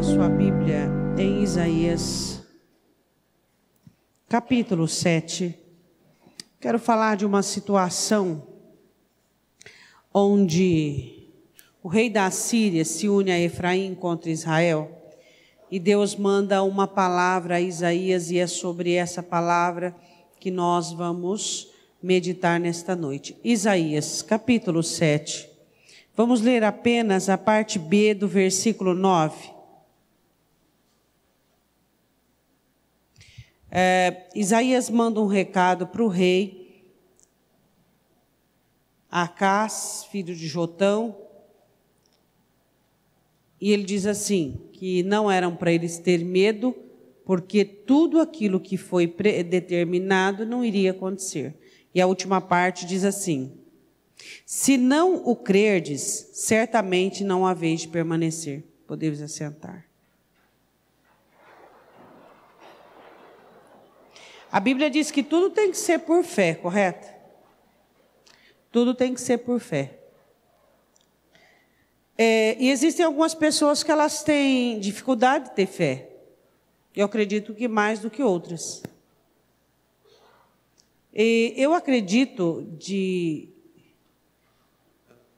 sua Bíblia em Isaías, capítulo 7. Quero falar de uma situação onde o rei da Síria se une a Efraim contra Israel. E Deus manda uma palavra a Isaías, e é sobre essa palavra que nós vamos meditar nesta noite. Isaías, capítulo 7. Vamos ler apenas a parte B do versículo 9. Isaías manda um recado para o rei Acás, filho de Jotão, e ele diz assim, que não eram para eles ter medo, porque tudo aquilo que foi predeterminado não iria acontecer. E a última parte diz assim: se não o crerdes, certamente não haveis de permanecer. Podemos assentar. A Bíblia diz que tudo tem que ser por fé, correto? Tudo tem que ser por fé. E existem algumas pessoas que elas têm dificuldade de ter fé. Eu acredito que mais do que outras. Eu acredito,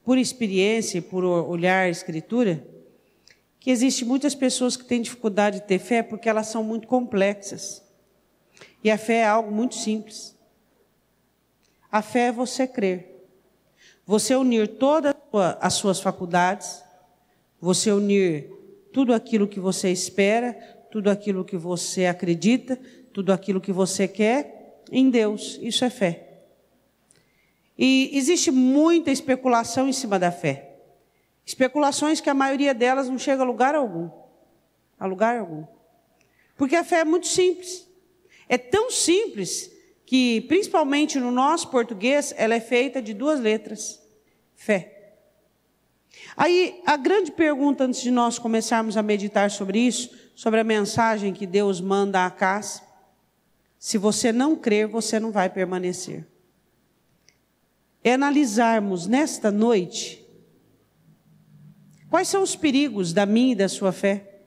por experiência e por olhar a Escritura, que existem muitas pessoas que têm dificuldade de ter fé porque elas são muito complexas. E a fé é algo muito simples. A fé é você crer. Você unir todas as suas faculdades, você unir tudo aquilo que você espera, tudo aquilo que você acredita, tudo aquilo que você quer em Deus. Isso é fé. E existe muita especulação em cima da fé. Especulações que a maioria delas não chega a lugar algum. A lugar algum. Porque a fé é muito simples. É tão simples que, principalmente no nosso português, ela é feita de duas letras. Fé. Aí, a grande pergunta, antes de nós começarmos a meditar sobre isso, sobre a mensagem que Deus manda a Acás: se você não crer, você não vai permanecer. É analisarmos nesta noite quais são os perigos da minha e da sua fé.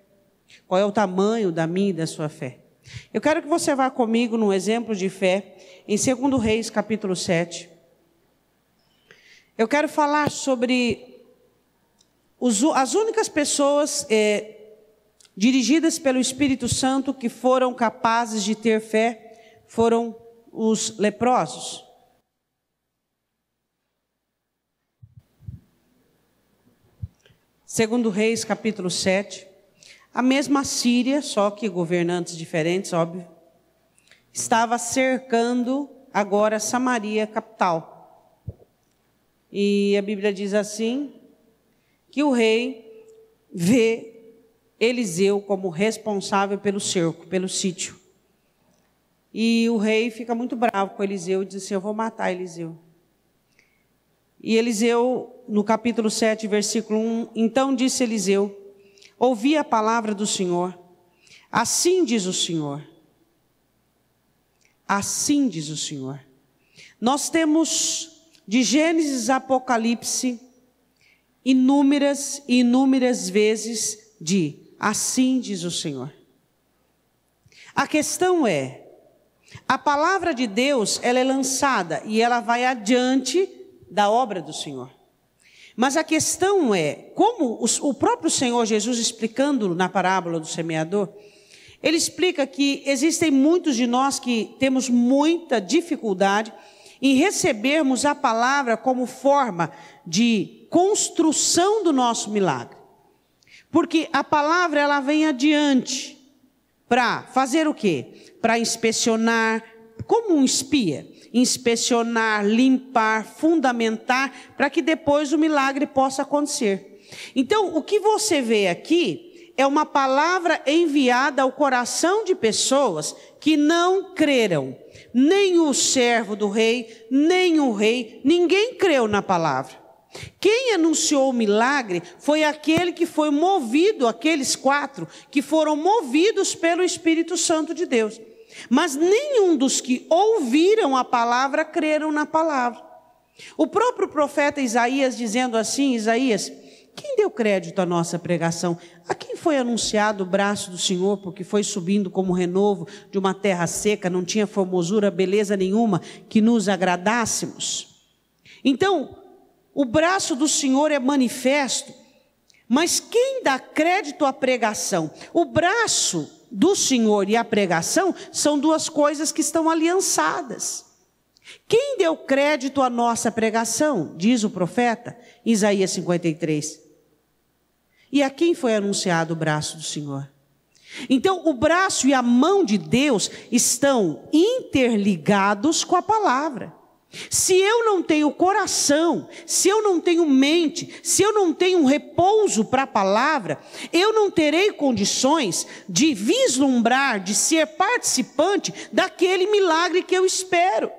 Qual é o tamanho da minha e da sua fé. Eu quero que você vá comigo num exemplo de fé, em 2 Reis, capítulo 7. Eu quero falar sobre as únicas pessoas dirigidas pelo Espírito Santo que foram capazes de ter fé, foram os leprosos. Segundo Reis, capítulo 7. A mesma Síria, só que governantes diferentes, óbvio, estava cercando agora Samaria, capital. E a Bíblia diz assim, que o rei vê Eliseu como responsável pelo cerco, pelo sítio. E o rei fica muito bravo com Eliseu e diz assim: eu vou matar Eliseu. E Eliseu, no capítulo 7, versículo 1, então disse Eliseu: ouvi a palavra do Senhor. Assim diz o Senhor. Assim diz o Senhor. Nós temos de Gênesis a Apocalipse inúmeras e inúmeras vezes de assim diz o Senhor. A questão é, a palavra de Deus, ela é lançada e ela vai adiante da obra do Senhor. Mas a questão é, como o próprio Senhor Jesus, explicando na parábola do semeador, ele explica que existem muitos de nós que temos muita dificuldade em recebermos a palavra como forma de construção do nosso milagre. Porque a palavra, ela vem adiante para fazer o quê? Para inspecionar, como um espia. Inspecionar, limpar, fundamentar, para que depois o milagre possa acontecer. Então, o que você vê aqui é uma palavra enviada ao coração de pessoas que não creram. Nem o servo do rei, nem o rei, ninguém creu na palavra. Quem anunciou o milagre foi aquele que foi movido, aqueles 4 que foram movidos pelo Espírito Santo de Deus. Mas nenhum dos que ouviram a palavra creram na palavra. O próprio profeta Isaías dizendo assim, Isaías, quem deu crédito à nossa pregação? A quem foi anunciado o braço do Senhor, porque foi subindo como renovo de uma terra seca, não tinha formosura, beleza nenhuma que nos agradássemos. Então, o braço do Senhor é manifesto, mas quem dá crédito à pregação? O braço do Senhor e a pregação são duas coisas que estão aliançadas. Quem deu crédito à nossa pregação? Diz o profeta, Isaías 53. E a quem foi anunciado o braço do Senhor? Então, o braço e a mão de Deus estão interligados com a palavra. Se eu não tenho coração, se eu não tenho mente, se eu não tenho repouso para a palavra, eu não terei condições de vislumbrar, de ser participante daquele milagre que eu espero.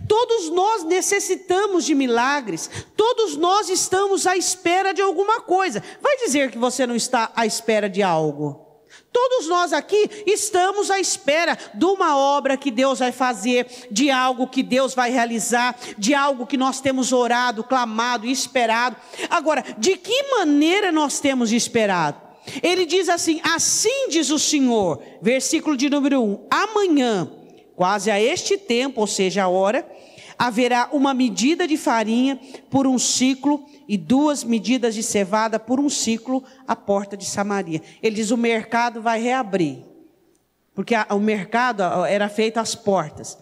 Todos nós necessitamos de milagres, todos nós estamos à espera de alguma coisa. Vai dizer que você não está à espera de algo? Todos nós aqui estamos à espera de uma obra que Deus vai fazer, de algo que Deus vai realizar, de algo que nós temos orado, clamado e esperado. Agora, de que maneira nós temos esperado? Ele diz assim: assim diz o Senhor, versículo de número 1, amanhã, quase a este tempo, ou seja, a hora, haverá uma medida de farinha por um ciclo e 2 medidas de cevada por um ciclo à porta de Samaria. Ele diz: o mercado vai reabrir, porque o mercado era feito às portas.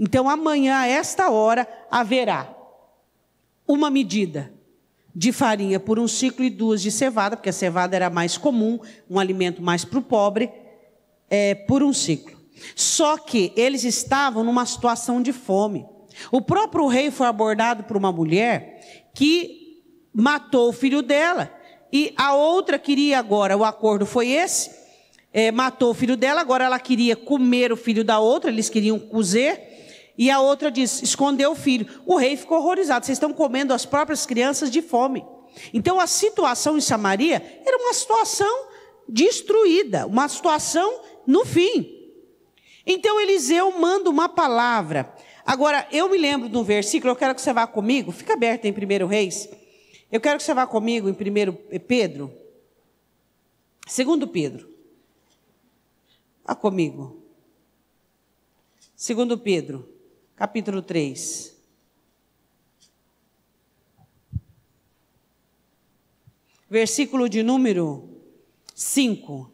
Então amanhã, a esta hora, haverá uma medida de farinha por um ciclo e 2 de cevada, porque a cevada era mais comum, um alimento mais para o pobre, por um ciclo. Só que eles estavam numa situação de fome. O próprio rei foi abordado por uma mulher que matou o filho dela, e a outra queria agora, o acordo foi esse, matou o filho dela, agora ela queria comer o filho da outra, eles queriam cozer, e a outra disse, escondeu o filho. O rei ficou horrorizado: vocês estão comendo as próprias crianças de fome. Então a situação em Samaria era uma situação destruída, uma situação no fim. Então Eliseu manda uma palavra. Agora, eu me lembro de um versículo, eu quero que você vá comigo, fica aberto em 1 Reis. Eu quero que você vá comigo em 1 Pedro, 2 Pedro. Vá comigo. 2 Pedro, capítulo 3. Versículo de número 5.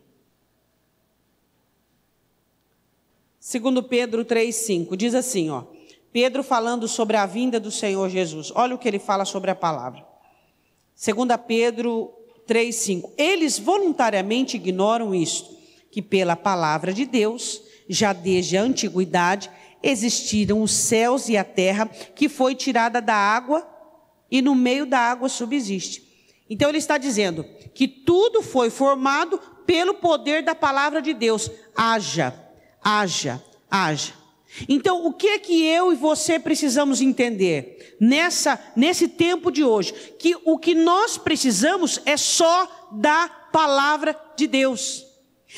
2 Pedro 3,5, diz assim, ó, Pedro falando sobre a vinda do Senhor Jesus. Olha o que ele fala sobre a palavra. 2 Pedro 3,5. Eles voluntariamente ignoram isto, que pela palavra de Deus, já desde a antiguidade, existiram os céus e a terra, que foi tirada da água e no meio da água subsiste. Então ele está dizendo que tudo foi formado pelo poder da palavra de Deus. Haja. Então, o que é que eu e você precisamos entender nesse tempo de hoje? Que o que nós precisamos é só da palavra de Deus.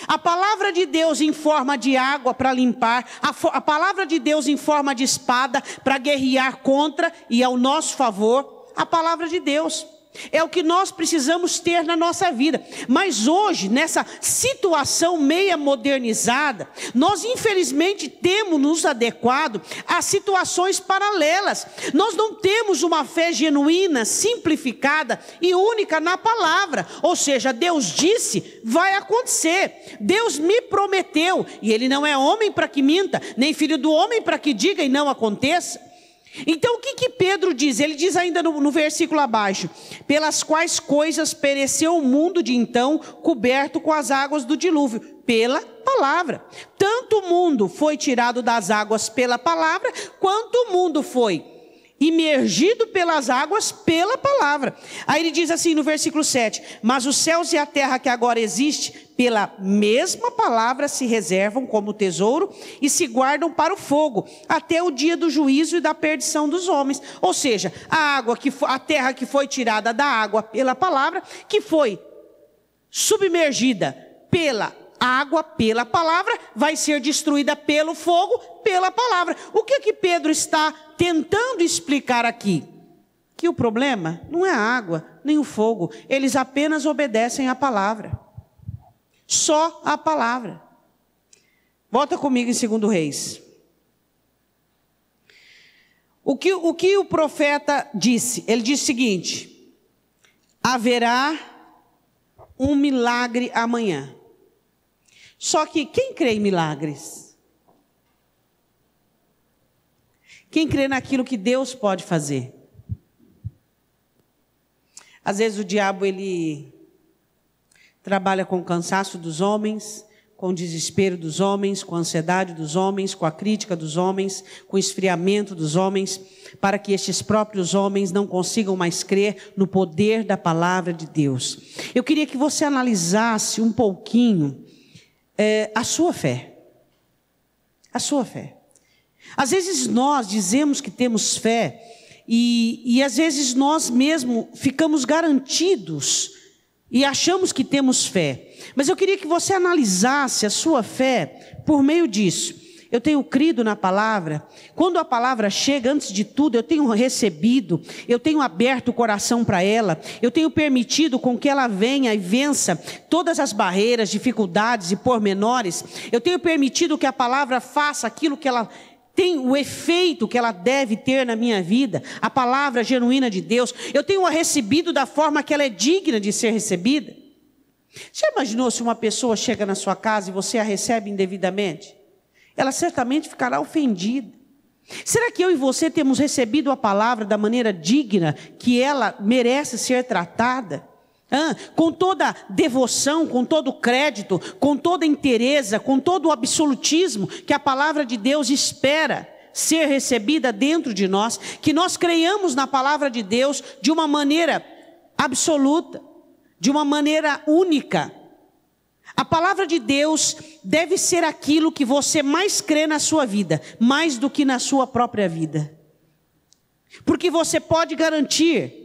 A palavra de Deus em forma de água para limpar, a palavra de Deus em forma de espada para guerrear contra e ao nosso favor, a palavra de Deus. É o que nós precisamos ter na nossa vida. Mas hoje, nessa situação meia modernizada, nós infelizmente temos nos adequado a situações paralelas. Nós não temos uma fé genuína, simplificada e única na palavra. Ou seja, Deus disse, vai acontecer. Deus me prometeu, e Ele não é homem para que minta, nem filho do homem para que diga e não aconteça. Então o que Pedro diz? Ele diz ainda no versículo abaixo: pelas quais coisas pereceu o mundo de então, coberto com as águas do dilúvio, pela palavra. Tanto o mundo foi tirado das águas pela palavra, quanto o mundo foi imergido pelas águas pela palavra. Aí ele diz assim no versículo 7, mas os céus e a terra que agora existe, pela mesma palavra se reservam como tesouro e se guardam para o fogo, até o dia do juízo e da perdição dos homens. Ou seja, a terra que foi tirada da água pela palavra, que foi submergida pela água, pela palavra, vai ser destruída pelo fogo, pela palavra. O que Pedro está tentando explicar aqui? Que o problema não é a água, nem o fogo. Eles apenas obedecem à palavra. Só a palavra. Volta comigo em 2 Reis. O que o profeta disse? Ele disse o seguinte: haverá um milagre amanhã. Só que quem crê em milagres? Quem crê naquilo que Deus pode fazer? Às vezes o diabo ele trabalha com o cansaço dos homens, com o desespero dos homens, com a ansiedade dos homens, com a crítica dos homens, com o esfriamento dos homens, para que estes próprios homens não consigam mais crer no poder da palavra de Deus. Eu queria que você analisasse um pouquinho a sua fé. A sua fé. Às vezes nós dizemos que temos fé e às vezes nós mesmos ficamos garantidos e achamos que temos fé. Mas eu queria que você analisasse a sua fé por meio disso. Eu tenho crido na palavra. Quando a palavra chega, antes de tudo, eu tenho recebido, eu tenho aberto o coração para ela, eu tenho permitido com que ela venha e vença todas as barreiras, dificuldades e pormenores. Eu tenho permitido que a palavra faça aquilo que ela tem, o efeito que ela deve ter na minha vida, a palavra genuína de Deus. Eu tenho a recebido da forma que ela é digna de ser recebida. Já imaginou se uma pessoa chega na sua casa e você a recebe indevidamente? Ela certamente ficará ofendida. Será que eu e você temos recebido a palavra da maneira digna que ela merece ser tratada? Com toda devoção, com todo crédito, com toda inteireza, com todo o absolutismo que a palavra de Deus espera ser recebida dentro de nós, que nós creiamos na palavra de Deus de uma maneira absoluta, de uma maneira única. A palavra de Deus deve ser aquilo que você mais crê na sua vida, mais do que na sua própria vida. Porque você pode garantir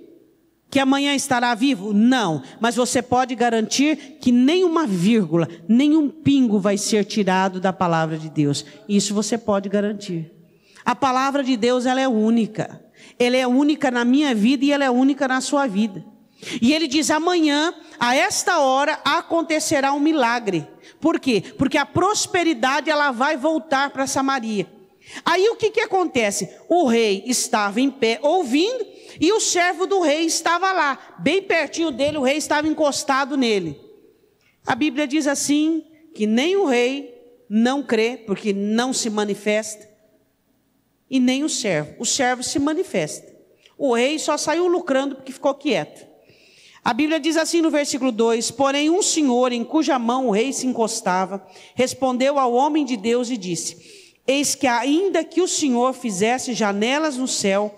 que amanhã estará vivo? Não, mas você pode garantir que nenhuma vírgula, nenhum pingo vai ser tirado da palavra de Deus. Isso você pode garantir. A palavra de Deus, ela é única. Ela é única na minha vida e ela é única na sua vida. E ele diz: amanhã, a esta hora, acontecerá um milagre. Por quê? Porque a prosperidade ela vai voltar para Samaria. Aí o que acontece? O rei estava em pé ouvindo, e o servo do rei estava lá, bem pertinho dele, o rei estava encostado nele. A Bíblia diz assim, que nem o rei não crê, porque não se manifesta, e nem o servo se manifesta. O rei só saiu lucrando porque ficou quieto. A Bíblia diz assim no versículo 2, porém um senhor em cuja mão o rei se encostava, respondeu ao homem de Deus e disse: eis que ainda que o Senhor fizesse janelas no céu,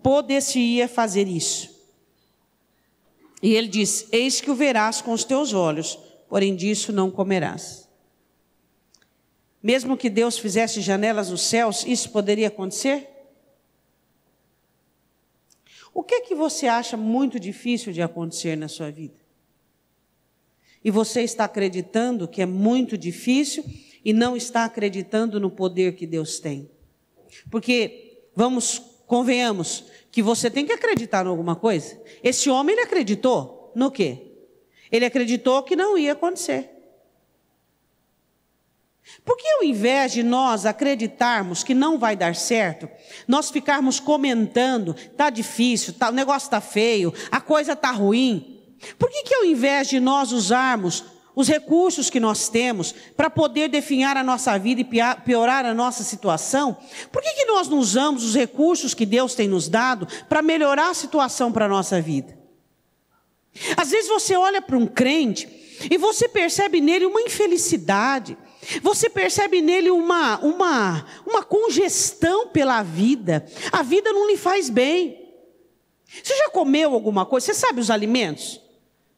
poder-se-ia fazer isso. E ele diz: eis que o verás com os teus olhos, porém disso não comerás. Mesmo que Deus fizesse janelas nos céus, isso poderia acontecer? O que é que você acha muito difícil de acontecer na sua vida? E você está acreditando que é muito difícil e não está acreditando no poder que Deus tem. Porque, convenhamos, que você tem que acreditar em alguma coisa. Esse homem, ele acreditou no quê? Ele acreditou que não ia acontecer. Porque ao invés de nós acreditarmos que não vai dar certo, nós ficarmos comentando, está difícil, o negócio está feio, a coisa está ruim. Por que ao invés de nós usarmos os recursos que nós temos para poder definhar a nossa vida e piorar a nossa situação, por que nós não usamos os recursos que Deus tem nos dado para melhorar a situação para a nossa vida? Às vezes você olha para um crente e você percebe nele uma infelicidade. Você percebe nele uma congestão pela vida. A vida não lhe faz bem. Você já comeu alguma coisa? Você sabe os alimentos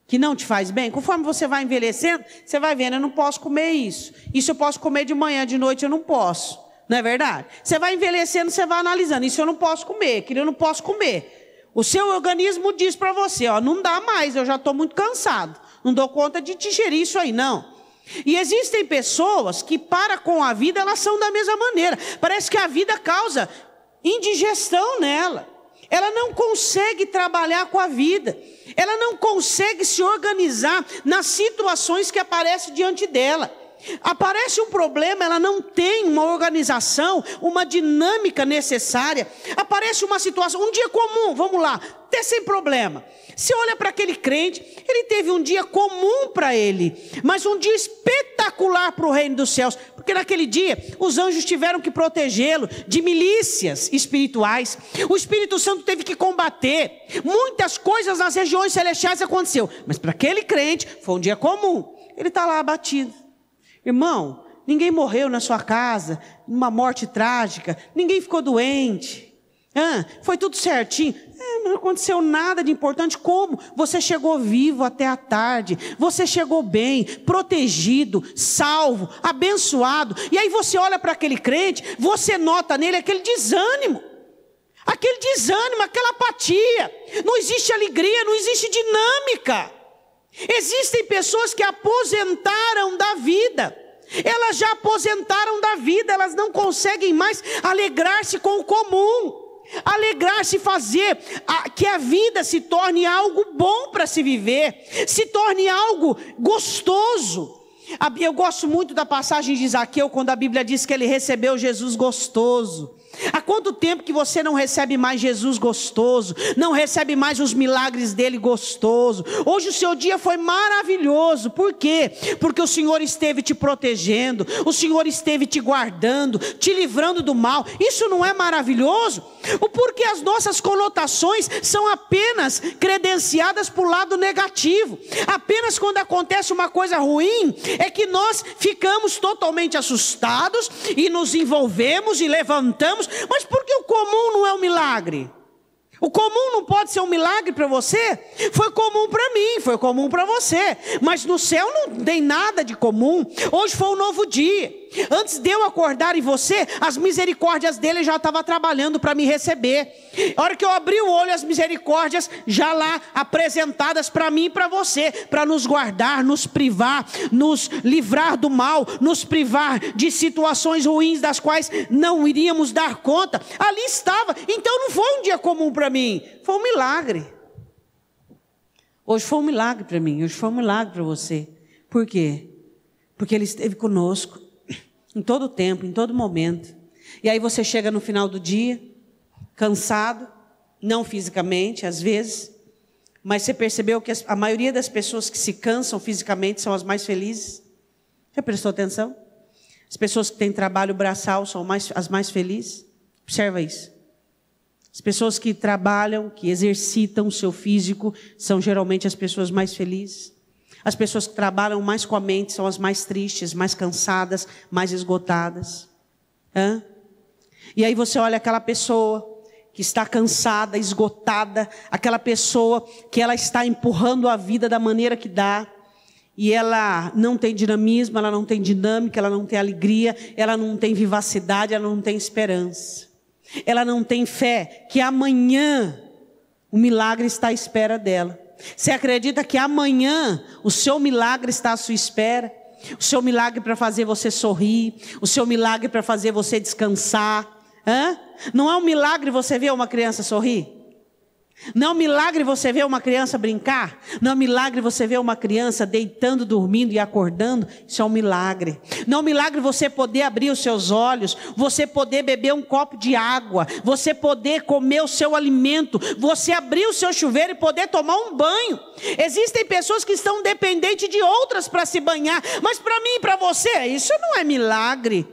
que não te faz bem? Conforme você vai envelhecendo, você vai vendo: eu não posso comer isso. Isso eu posso comer de manhã, de noite eu não posso. Não é verdade? Você vai envelhecendo, você vai analisando: isso eu não posso comer, aquilo eu não posso comer. O seu organismo diz para você: não dá mais, eu já estou muito cansado. Não dou conta de digerir isso aí, não. E existem pessoas que para com a vida, elas são da mesma maneira. Parece que a vida causa indigestão nela. ela não consegue trabalhar com a vida, ela não consegue se organizar nas situações que aparecem diante dela. Aparece um problema, ela não tem uma organização, uma dinâmica necessária. Aparece uma situação, um dia comum, vamos lá, até sem problema. Você olha para aquele crente, ele teve um dia comum para ele, mas um dia espetacular para o reino dos céus, porque naquele dia os anjos tiveram que protegê-lo de milícias espirituais. O Espírito Santo teve que combater. Muitas coisas nas regiões celestiais aconteceu, mas para aquele crente foi um dia comum. Ele está lá abatido. Irmão, ninguém morreu na sua casa, numa morte trágica, ninguém ficou doente, foi tudo certinho, não aconteceu nada de importante. Como? Você chegou vivo até a tarde, você chegou bem, protegido, salvo, abençoado, e aí você olha para aquele crente, você nota nele aquele desânimo, aquela apatia, não existe alegria, não existe dinâmica. Existem pessoas que aposentaram da vida, elas já aposentaram da vida, elas não conseguem mais alegrar-se com o comum, alegrar-se, fazer que a vida se torne algo bom para se viver, se torne algo gostoso. Eu gosto muito da passagem de Zaqueu, quando a Bíblia diz que ele recebeu Jesus gostoso. Há quanto tempo que você não recebe mais Jesus gostoso, não recebe mais os milagres dele gostoso? Hoje o seu dia foi maravilhoso. Por quê? Porque o Senhor esteve te protegendo, o Senhor esteve te guardando, te livrando do mal. Isso não é maravilhoso? O porquê as nossas conotações são apenas credenciadas para o lado negativo. Apenas quando acontece uma coisa ruim é que nós ficamos totalmente assustados e nos envolvemos e levantamos. Mas por que o comum não é um milagre? O comum não pode ser um milagre para você? Foi comum para mim, foi comum para você, mas no céu não tem nada de comum. Hoje foi um novo dia. Antes de eu acordar em você, as misericórdias dele já estavam trabalhando para me receber. A hora que eu abri o olho, as misericórdias já lá apresentadas para mim e para você, para nos guardar, nos privar, nos livrar do mal, nos privar de situações ruins das quais não iríamos dar conta. Ali estava. Então não foi um dia comum para mim, foi um milagre. Hoje foi um milagre para mim, hoje foi um milagre para você. Por quê? Porque ele esteve conosco em todo tempo, em todo momento. E aí você chega no final do dia, cansado, não fisicamente, às vezes, mas você percebeu que a maioria das pessoas que se cansam fisicamente são as mais felizes? Já prestou atenção? As pessoas que têm trabalho braçal são as mais felizes? Observa isso. As pessoas que trabalham, que exercitam o seu físico, são geralmente as pessoas mais felizes. As pessoas que trabalham mais com a mente são as mais tristes, mais cansadas, mais esgotadas. E aí você olha aquela pessoa que está cansada, esgotada, aquela pessoa que ela está empurrando a vida da maneira que dá, e ela não tem dinamismo, ela não tem dinâmica, ela não tem alegria, ela não tem vivacidade, ela não tem esperança. Ela não tem fé que amanhã o milagre está à espera dela. Você acredita que amanhã o seu milagre está à sua espera? O seu milagre para fazer você sorrir, o seu milagre para fazer você descansar. Não é um milagre você ver uma criança sorrir? Não é um milagre você ver uma criança brincar? Não é um milagre você ver uma criança deitando, dormindo e acordando? Isso é um milagre. Não é um milagre você poder abrir os seus olhos, você poder beber um copo de água, você poder comer o seu alimento, você abrir o seu chuveiro e poder tomar um banho. Existem pessoas que estão dependentes de outras para se banhar, mas para mim e para você, isso não é milagre.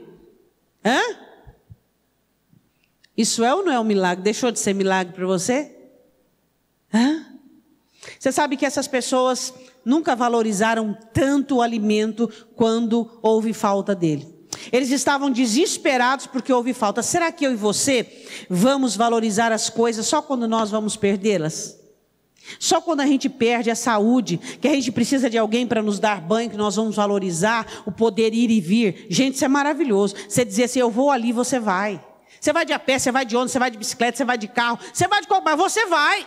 Isso é ou não é um milagre? Deixou de ser milagre para você? Você sabe que essas pessoas nunca valorizaram tanto o alimento quando houve falta dele. Eles estavam desesperados porque houve falta. Será que eu e você vamos valorizar as coisas só quando nós vamos perdê-las? Só quando a gente perde a saúde, que a gente precisa de alguém para nos dar banho, que nós vamos valorizar o poder ir e vir. Gente, isso é maravilhoso. Você dizer assim, eu vou ali, você vai. Você vai de a pé, você vai de ônibus, você vai de bicicleta, você vai de carro, você vai de qualquer, mas você vai.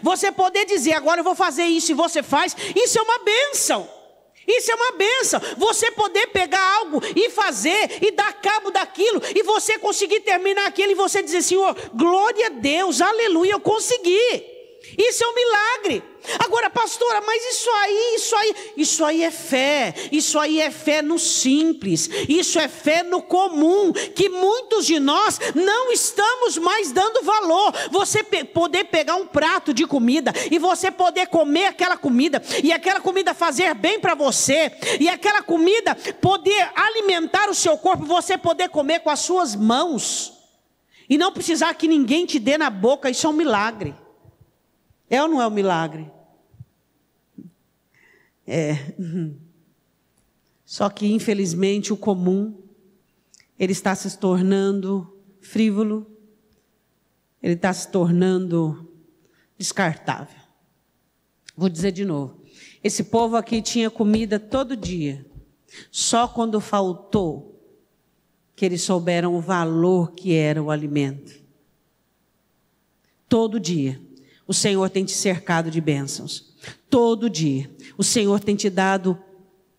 Você poder dizer, agora eu vou fazer isso e você faz, isso é uma bênção. Isso é uma bênção, você poder pegar algo e fazer, e dar cabo daquilo, e você conseguir terminar aquilo, e você dizer, Senhor, glória a Deus, aleluia, eu consegui. Isso é um milagre. Agora, pastora, mas isso aí é fé. Isso aí é fé no simples. Isso é fé no comum, que muitos de nós não estamos mais dando valor. Você poder pegar um prato de comida e você poder comer aquela comida, e aquela comida fazer bem para você, e aquela comida poder alimentar o seu corpo, você poder comer com as suas mãos e não precisar que ninguém te dê na boca. Isso é um milagre. É ou não é um milagre? É. Só que, infelizmente, o comum, ele está se tornando frívolo, ele está se tornando descartável. Vou dizer de novo. Esse povo aqui tinha comida todo dia. Só quando faltou, que eles souberam o valor que era o alimento. Todo dia. O Senhor tem te cercado de bênçãos. Todo dia. O Senhor tem te dado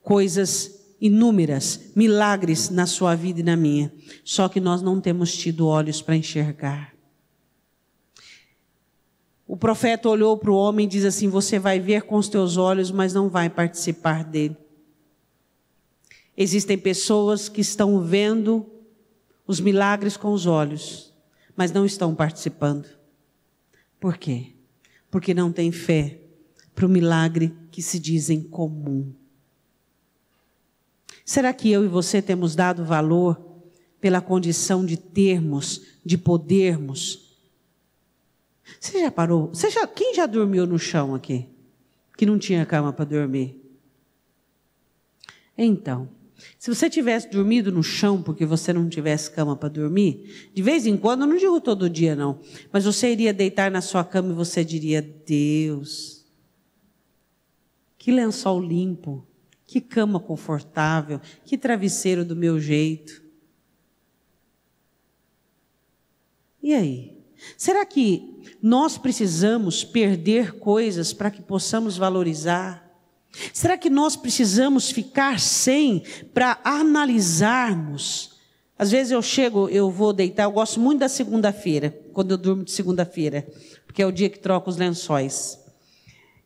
coisas inúmeras, milagres na sua vida e na minha. Só que nós não temos tido olhos para enxergar. O profeta olhou para o homem e diz assim, você vai ver com os teus olhos, mas não vai participar dele. Existem pessoas que estão vendo os milagres com os olhos, mas não estão participando. Por quê? Porque não tem fé para o milagre que se dizem comum. Será que eu e você temos dado valor pela condição de termos, de podermos? Você já parou? Quem já dormiu no chão aqui? Que não tinha cama para dormir? Então, se você tivesse dormido no chão porque você não tivesse cama para dormir, de vez em quando, eu não digo todo dia não, mas você iria deitar na sua cama e você diria, Deus, que lençol limpo, que cama confortável, que travesseiro do meu jeito. E aí? Será que nós precisamos perder coisas para que possamos valorizar? Será que nós precisamos ficar sem para analisarmos? Às vezes eu vou deitar, eu gosto muito da segunda-feira, quando eu durmo de segunda-feira, porque é o dia que troco os lençóis.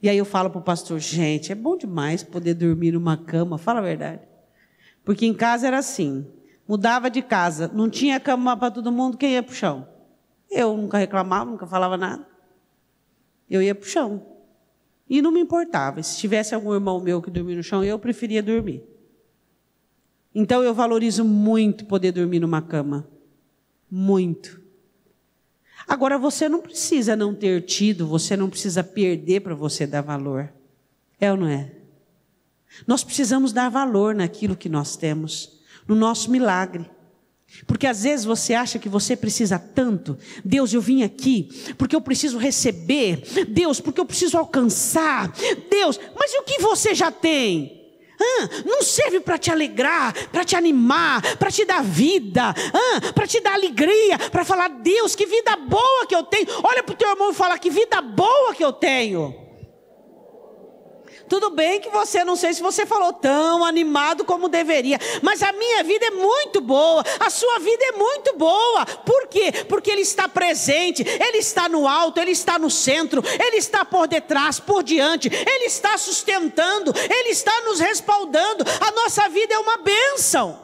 E aí eu falo para o pastor, gente, é bom demais poder dormir numa cama, fala a verdade. Porque em casa era assim, mudava de casa, não tinha cama para todo mundo, quem ia para o chão? Eu nunca reclamava, nunca falava nada. Eu ia para o chão. E não me importava. Se tivesse algum irmão meu que dormia no chão, eu preferia dormir. Então eu valorizo muito poder dormir numa cama. Muito. Agora você não precisa não ter tido, você não precisa perder para você dar valor. É ou não é? Nós precisamos dar valor naquilo que nós temos, no nosso milagre. Porque às vezes você acha que você precisa tanto. Deus, eu vim aqui porque eu preciso receber. Deus, porque eu preciso alcançar. Deus, mas e o que você já tem? Não serve para te alegrar, para te animar, para te dar vida, para te dar alegria, para falar, Deus, que vida boa que eu tenho. Olha para o teu irmão e fala, que vida boa que eu tenho. Tudo bem que você, não sei se você falou tão animado como deveria, mas a minha vida é muito boa, a sua vida é muito boa. Por quê? Porque Ele está presente, Ele está no alto, Ele está no centro, Ele está por detrás, por diante, Ele está sustentando, Ele está nos respaldando. A nossa vida é uma bênção.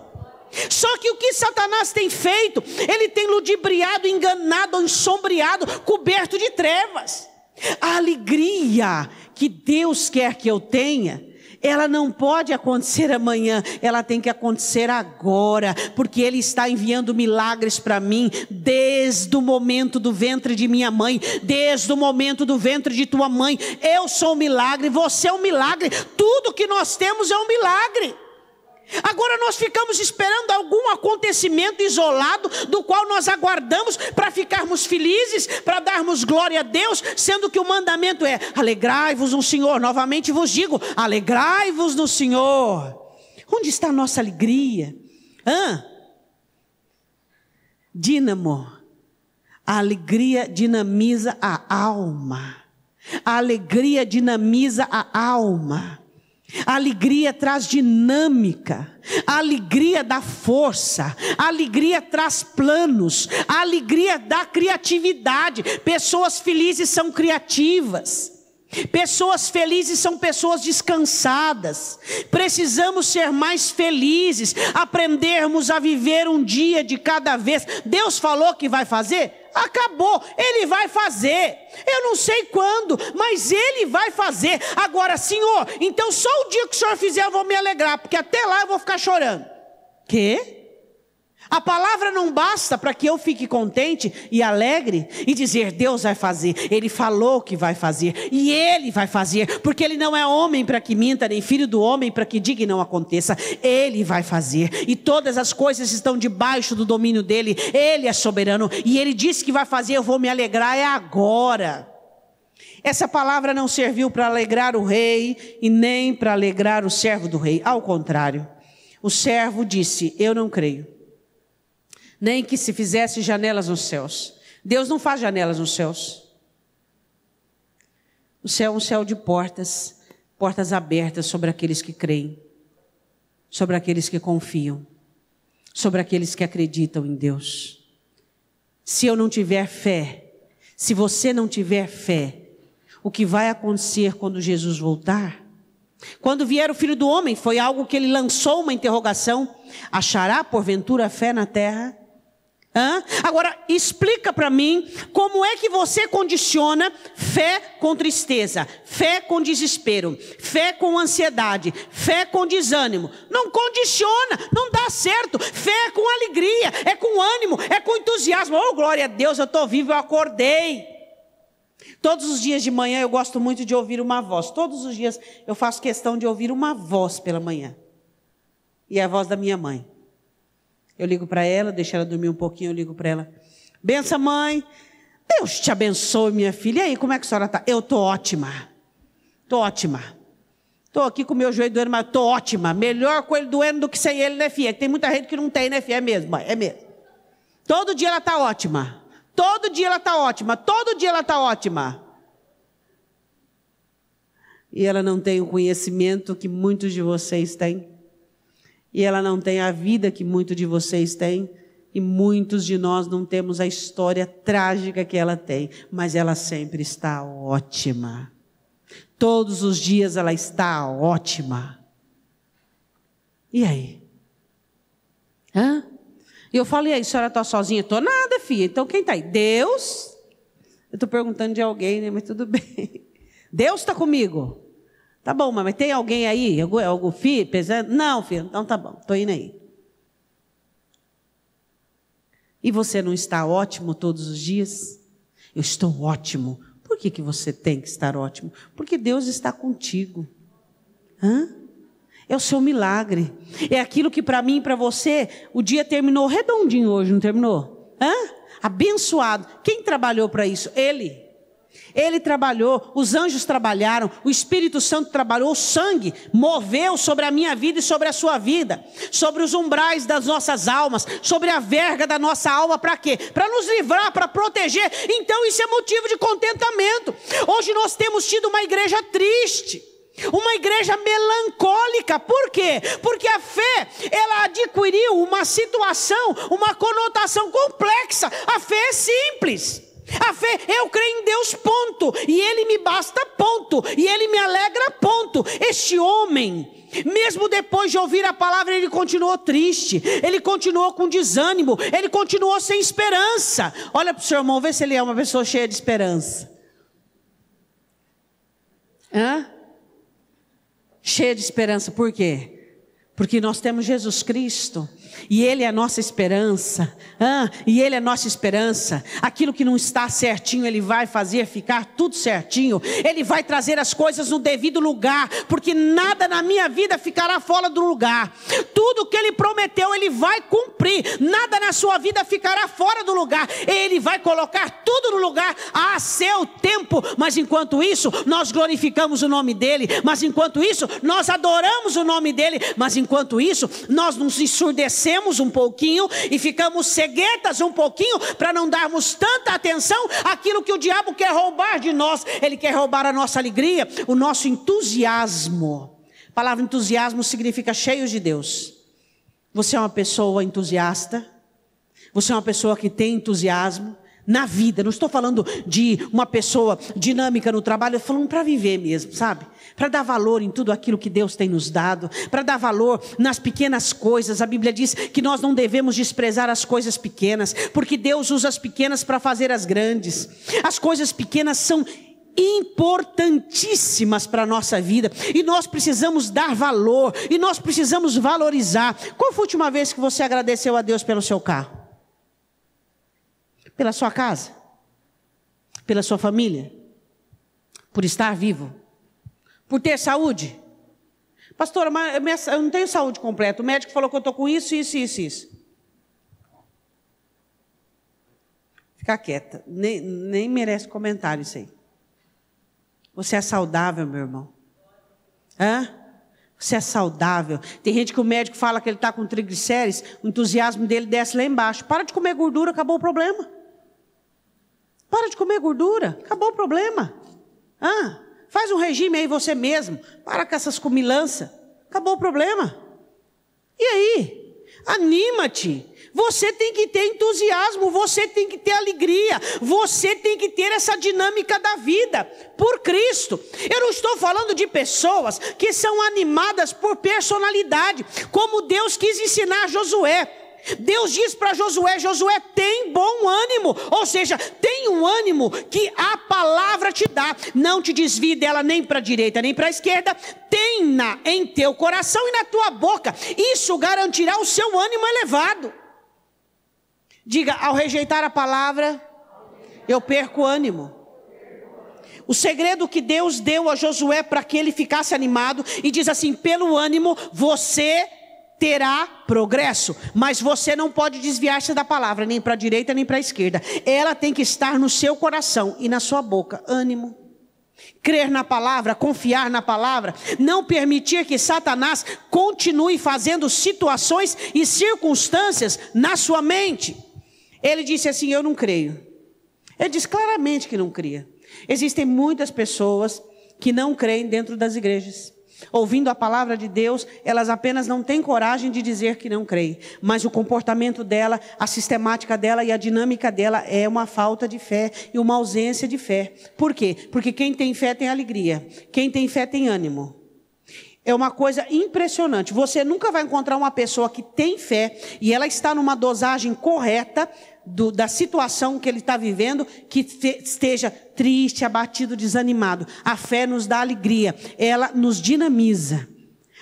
Só que o que Satanás tem feito? Ele tem ludibriado, enganado, ensombreado, coberto de trevas. A alegria que Deus quer que eu tenha, ela não pode acontecer amanhã, ela tem que acontecer agora, porque Ele está enviando milagres para mim, desde o momento do ventre de minha mãe, desde o momento do ventre de tua mãe. Eu sou um milagre, você é um milagre, tudo que nós temos é um milagre. Agora nós ficamos esperando algum acontecimento isolado, do qual nós aguardamos para ficarmos felizes, para darmos glória a Deus, sendo que o mandamento é, alegrai-vos no Senhor. Novamente vos digo, alegrai-vos no Senhor. Onde está a nossa alegria? Dínamo. A alegria dinamiza a alma. A alegria dinamiza a alma. A alegria traz dinâmica, a alegria dá força, a alegria traz planos, a alegria dá criatividade. Pessoas felizes são criativas. Pessoas felizes são pessoas descansadas. Precisamos ser mais felizes, aprendermos a viver um dia de cada vez. Deus falou que vai fazer? Acabou, Ele vai fazer. Eu não sei quando, mas Ele vai fazer. Agora, Senhor, então só o dia que o Senhor fizer eu vou me alegrar, porque até lá eu vou ficar chorando. Quê? A palavra não basta para que eu fique contente e alegre e dizer, Deus vai fazer, Ele falou que vai fazer, e Ele vai fazer, porque Ele não é homem para que minta, nem filho do homem para que diga e não aconteça. Ele vai fazer, e todas as coisas estão debaixo do domínio dEle. Ele é soberano, e Ele disse que vai fazer, eu vou me alegrar, é agora. Essa palavra não serviu para alegrar o rei, e nem para alegrar o servo do rei, ao contrário. O servo disse, eu não creio, nem que se fizesse janelas nos céus. Deus não faz janelas nos céus. O céu é um céu de portas, portas abertas sobre aqueles que creem, sobre aqueles que confiam, sobre aqueles que acreditam em Deus. Se eu não tiver fé, se você não tiver fé, o que vai acontecer quando Jesus voltar? Quando vier o Filho do Homem, foi algo que ele lançou uma interrogação: achará porventura fé na terra? Agora, explica para mim como é que você condiciona fé com tristeza, fé com desespero, fé com ansiedade, fé com desânimo. Não condiciona, não dá certo. Fé é com alegria, é com ânimo, é com entusiasmo. Oh, glória a Deus, eu estou vivo, eu acordei. Todos os dias de manhã eu gosto muito de ouvir uma voz. Todos os dias eu faço questão de ouvir uma voz pela manhã. E é a voz da minha mãe. Eu ligo para ela, deixo ela dormir um pouquinho, eu ligo para ela. Benção, mãe. Deus te abençoe, minha filha. E aí, como é que a senhora está? Eu estou ótima. Estou ótima. Estou aqui com o meu joelho doendo, mas estou ótima. Melhor com ele doendo do que sem ele, né, filha? Tem muita gente que não tem, né, filha? É mesmo, mãe, é mesmo. Todo dia ela está ótima. Todo dia ela está ótima. Todo dia ela está ótima. E ela não tem o conhecimento que muitos de vocês têm. E ela não tem a vida que muitos de vocês têm. E muitos de nós não temos a história trágica que ela tem. Mas ela sempre está ótima. Todos os dias ela está ótima. E aí? E eu falei, a senhora está sozinha? Estou nada, filha. Então quem está aí? Deus? Eu estou perguntando de alguém, né? Mas tudo bem. Deus está comigo? Tá bom, mas tem alguém aí? Algum filho pesando? Não, filho, então tá bom, estou indo aí. E você não está ótimo todos os dias? Eu estou ótimo. Por que você tem que estar ótimo? Porque Deus está contigo. É o seu milagre. É aquilo que para mim e para você, o dia terminou redondinho hoje, não terminou? Abençoado. Quem trabalhou para isso? Ele. Ele trabalhou, os anjos trabalharam, o Espírito Santo trabalhou, o sangue moveu sobre a minha vida e sobre a sua vida, sobre os umbrais das nossas almas, sobre a verga da nossa alma, para quê? Para nos livrar, para proteger. Então isso é motivo de contentamento. Hoje nós temos tido uma igreja triste, uma igreja melancólica. Por quê? Porque a fé, ela adquiriu uma situação, uma conotação complexa. A fé é simples. A fé, eu creio em Deus, ponto. E Ele me basta, ponto. E Ele me alegra, ponto. Este homem, mesmo depois de ouvir a palavra, ele continuou triste. Ele continuou com desânimo. Ele continuou sem esperança. Olha para o seu irmão, vê se ele é uma pessoa cheia de esperança. Cheia de esperança, por quê? Porque nós temos Jesus Cristo. E Ele é a nossa esperança. E Ele é a nossa esperança. Aquilo que não está certinho, Ele vai fazer ficar tudo certinho. Ele vai trazer as coisas no devido lugar. Porque nada na minha vida ficará fora do lugar. Tudo que Ele prometeu, Ele vai cumprir. Nada na sua vida ficará fora do lugar. Ele vai colocar tudo no lugar a seu tempo. Mas enquanto isso, nós glorificamos o nome dEle. Mas enquanto isso, nós adoramos o nome dEle. Mas enquanto isso, nós nos ensurdecemos um pouquinho e ficamos ceguetas um pouquinho para não darmos tanta atenção àquilo que o diabo quer roubar de nós. Ele quer roubar a nossa alegria, o nosso entusiasmo. A palavra entusiasmo significa cheios de Deus. Você é uma pessoa entusiasta? Você é uma pessoa que tem entusiasmo na vida? Não estou falando de uma pessoa dinâmica no trabalho, eu estou falando para viver mesmo, sabe? Para dar valor em tudo aquilo que Deus tem nos dado, para dar valor nas pequenas coisas. A Bíblia diz que nós não devemos desprezar as coisas pequenas, porque Deus usa as pequenas para fazer as grandes. As coisas pequenas são importantíssimas para a nossa vida, e nós precisamos dar valor, e nós precisamos valorizar. Qual foi a última vez que você agradeceu a Deus pelo seu carro? Pela sua casa? Pela sua família? Por estar vivo? Por ter saúde? Pastora, mas eu não tenho saúde completa. O médico falou que eu estou com isso. Fica quieta. Nem merece comentário isso aí. Você é saudável, meu irmão? Você é saudável. Tem gente que o médico fala que ele está com triglicérides, o entusiasmo dele desce lá embaixo. Para de comer gordura, acabou o problema. Para de comer gordura, acabou o problema. Faz um regime aí você mesmo. Para com essas comilanças. Acabou o problema. E aí? Anima-te. Você tem que ter entusiasmo. Você tem que ter alegria. Você tem que ter essa dinâmica da vida. Por Cristo. Eu não estou falando de pessoas que são animadas por personalidade. Como Deus quis ensinar Josué. Deus diz para Josué: Josué, tem bom ânimo, ou seja, tem um ânimo que a palavra te dá, não te desvie dela nem para a direita nem para a esquerda, tenha em teu coração e na tua boca, isso garantirá o seu ânimo elevado. Diga: ao rejeitar a palavra, eu perco ânimo. O segredo que Deus deu a Josué para que ele ficasse animado, e diz assim: pelo ânimo você terá progresso, mas você não pode desviar-se da palavra, nem para a direita nem para a esquerda. Ela tem que estar no seu coração e na sua boca. Ânimo. Crer na palavra, confiar na palavra, não permitir que Satanás continue fazendo situações e circunstâncias na sua mente. Ele disse assim: eu não creio. Ele disse claramente que não cria. Existem muitas pessoas que não creem dentro das igrejas. Ouvindo a palavra de Deus, elas apenas não têm coragem de dizer que não creem. Mas o comportamento dela, a sistemática dela e a dinâmica dela é uma falta de fé e uma ausência de fé. Por quê? Porque quem tem fé tem alegria. Quem tem fé tem ânimo. É uma coisa impressionante. Você nunca vai encontrar uma pessoa que tem fé e ela está numa dosagem correta da situação que ele está vivendo, que esteja triste, abatido, desanimado. A fé nos dá alegria, ela nos dinamiza.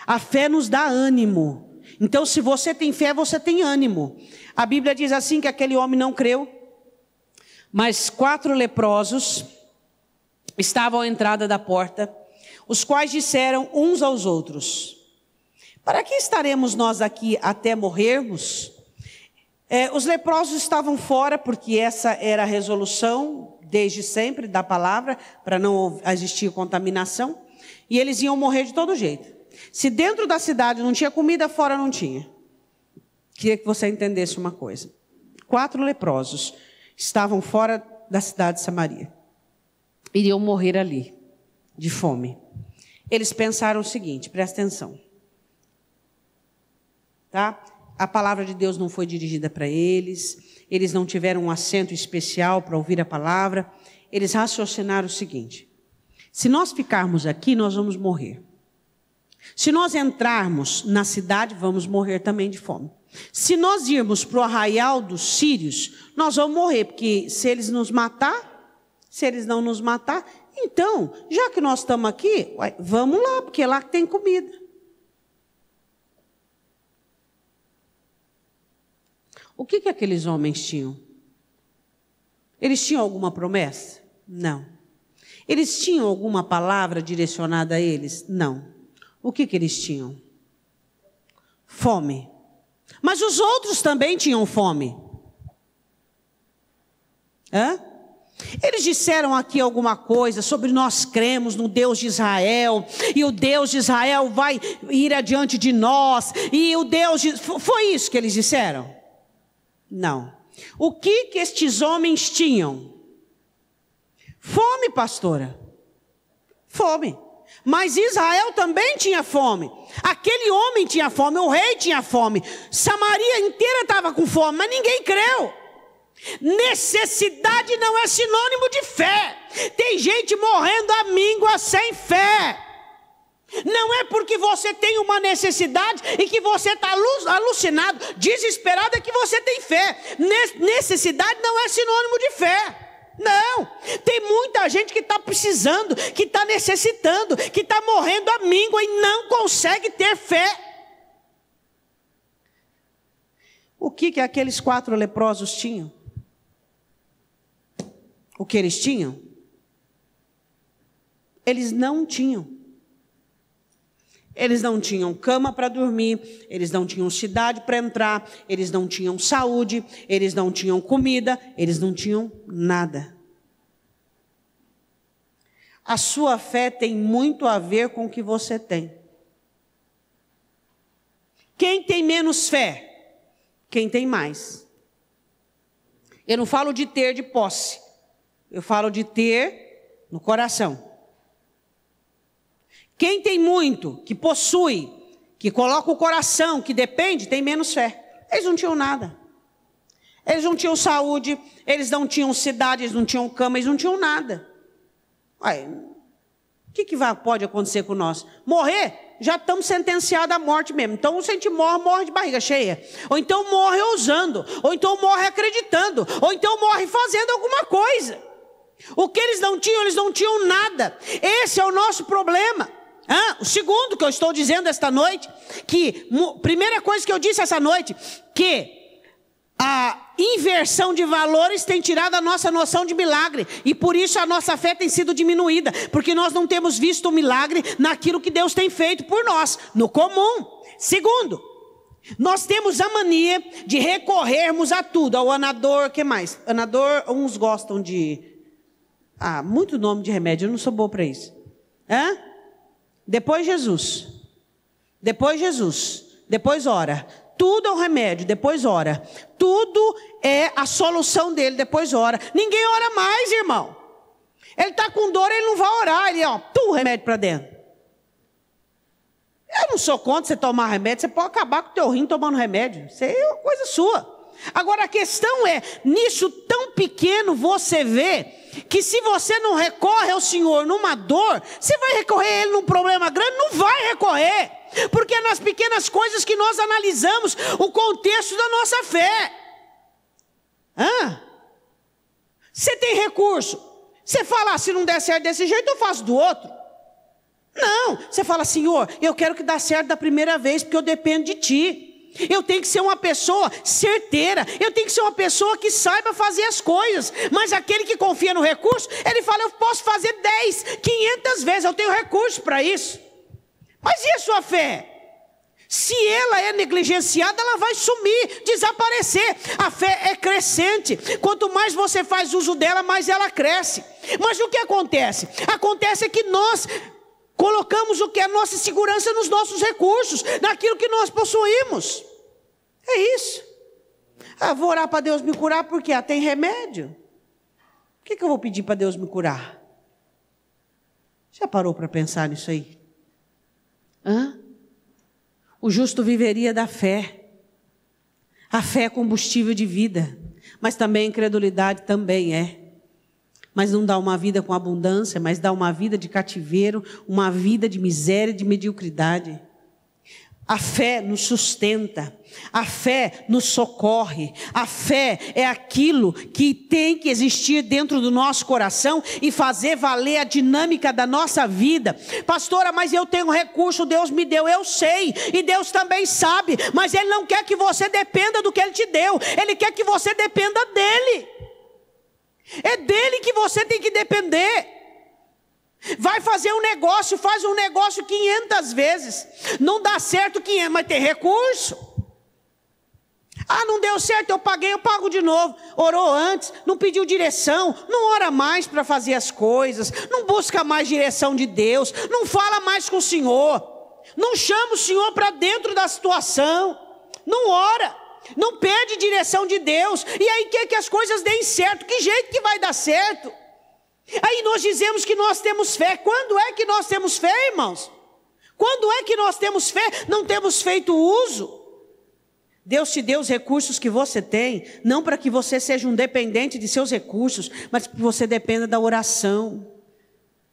A fé nos dá ânimo. Então, se você tem fé, você tem ânimo. A Bíblia diz assim que aquele homem não creu, mas 4 leprosos estavam à entrada da porta, os quais disseram uns aos outros: para que estaremos nós aqui até morrermos? Os leprosos estavam fora, porque essa era a resolução desde sempre da palavra, para não existir contaminação, e eles iam morrer de todo jeito. Se dentro da cidade não tinha comida, fora não tinha. Queria que você entendesse uma coisa: 4 leprosos estavam fora da cidade de Samaria, iriam morrer ali, de fome. Eles pensaram o seguinte, presta atenção, tá? A palavra de Deus não foi dirigida para eles, eles não tiveram um assento especial para ouvir a palavra. Eles raciocinaram o seguinte: se nós ficarmos aqui, nós vamos morrer. Se nós entrarmos na cidade, vamos morrer também de fome. Se nós irmos para o arraial dos sírios, nós vamos morrer, porque se eles nos matar, se eles não nos matar, então, já que nós estamos aqui, vamos lá, porque lá tem comida. O que aqueles homens tinham? Eles tinham alguma promessa? Não. Eles tinham alguma palavra direcionada a eles? Não. O que eles tinham? Fome. Mas os outros também tinham fome. Eles disseram aqui alguma coisa sobre nós cremos no Deus de Israel, e o Deus de Israel vai ir adiante de nós, e o Deus de... Foi isso que eles disseram? Não. O que estes homens tinham? Fome, pastora. Fome. Mas Israel também tinha fome. Aquele homem tinha fome, o rei tinha fome. Samaria inteira estava com fome, mas ninguém creu. Necessidade não é sinônimo de fé. Tem gente morrendo à míngua sem fé. Não é porque você tem uma necessidade e que você está alucinado, desesperado, é que você tem fé. Necessidade não é sinônimo de fé. Não, tem muita gente que está precisando, que está necessitando, que está morrendo à míngua e não consegue ter fé. O que aqueles 4 leprosos tinham? O que eles tinham? Eles não tinham. Eles não tinham cama para dormir, eles não tinham cidade para entrar, eles não tinham saúde, eles não tinham comida, eles não tinham nada. A sua fé tem muito a ver com o que você tem. Quem tem menos fé? Quem tem mais. Eu não falo de ter de posse, eu falo de ter no coração. Quem tem muito, que possui, que coloca o coração, que depende, tem menos fé. Eles não tinham nada. Eles não tinham saúde, eles não tinham cidade, eles não tinham cama, eles não tinham nada. Ué, o que pode acontecer com nós? Morrer? Já estamos sentenciados à morte mesmo. Então, se a gente morre, morre de barriga cheia. Ou então morre ousando. Ou então morre acreditando. Ou então morre fazendo alguma coisa. O que eles não tinham nada. Esse é o nosso problema. O segundo que eu estou dizendo esta noite, primeira coisa que eu disse essa noite, que a inversão de valores tem tirado a nossa noção de milagre, e por isso a nossa fé tem sido diminuída, porque nós não temos visto o milagre naquilo que Deus tem feito por nós, no comum. Segundo, nós temos a mania de recorrermos a tudo, ao anador, o que mais? Anador, uns gostam de... muito nome de remédio, eu não sou boa para isso. Depois Jesus, depois ora. Tudo é um remédio, depois ora. Tudo é a solução dele, depois ora. Ninguém ora mais, irmão. Ele está com dor, ele não vai orar. Ele, o remédio para dentro. Eu não sou contra você tomar remédio. Você pode acabar com o teu rim tomando remédio. Isso é uma coisa sua. Agora a questão é, nisso tão pequeno você vê que se você não recorre ao Senhor numa dor, você vai recorrer a Ele num problema grande? Não vai recorrer, porque é nas pequenas coisas que nós analisamos o contexto da nossa fé. Você tem recurso, você fala, se não der certo desse jeito, eu faço do outro. Não, você fala, Senhor, eu quero que dê certo da primeira vez, porque eu dependo de Ti. Eu tenho que ser uma pessoa certeira, eu tenho que ser uma pessoa que saiba fazer as coisas. Mas aquele que confia no recurso, ele fala, eu posso fazer 10, 500 vezes, eu tenho recurso para isso. Mas e a sua fé? Se ela é negligenciada, ela vai sumir, desaparecer. A fé é crescente, quanto mais você faz uso dela, mais ela cresce. Mas o que acontece? Acontece que nós colocamos o que é a nossa segurança nos nossos recursos, naquilo que nós possuímos. É isso. Vou orar para Deus me curar porque tem remédio. Por que eu vou pedir para Deus me curar? Já parou para pensar nisso aí? O justo viveria da fé. A fé é combustível de vida, mas também a incredulidade também é. Mas não dá uma vida com abundância, mas dá uma vida de cativeiro, uma vida de miséria, de mediocridade. A fé nos sustenta, a fé nos socorre, a fé é aquilo que tem que existir dentro do nosso coração e fazer valer a dinâmica da nossa vida. Pastora, mas eu tenho recurso, Deus me deu, eu sei, e Deus também sabe, mas Ele não quer que você dependa do que Ele te deu, Ele quer que você dependa dEle. É dele que você tem que depender. Vai fazer um negócio, faz um negócio 500 vezes. Não dá certo 500, mas tem recurso. Não deu certo, eu paguei, eu pago de novo. Orou antes, não pediu direção, não ora mais para fazer as coisas, não busca mais direção de Deus, não fala mais com o Senhor, não chama o Senhor para dentro da situação, não ora. Não pede direção de Deus. E aí quer que as coisas deem certo. Que jeito que vai dar certo? Aí nós dizemos que nós temos fé. Quando é que nós temos fé, irmãos? Quando é que nós temos fé? Não temos feito uso. Deus te deu os recursos que você tem, não para que você seja um dependente de seus recursos, mas que você dependa da oração.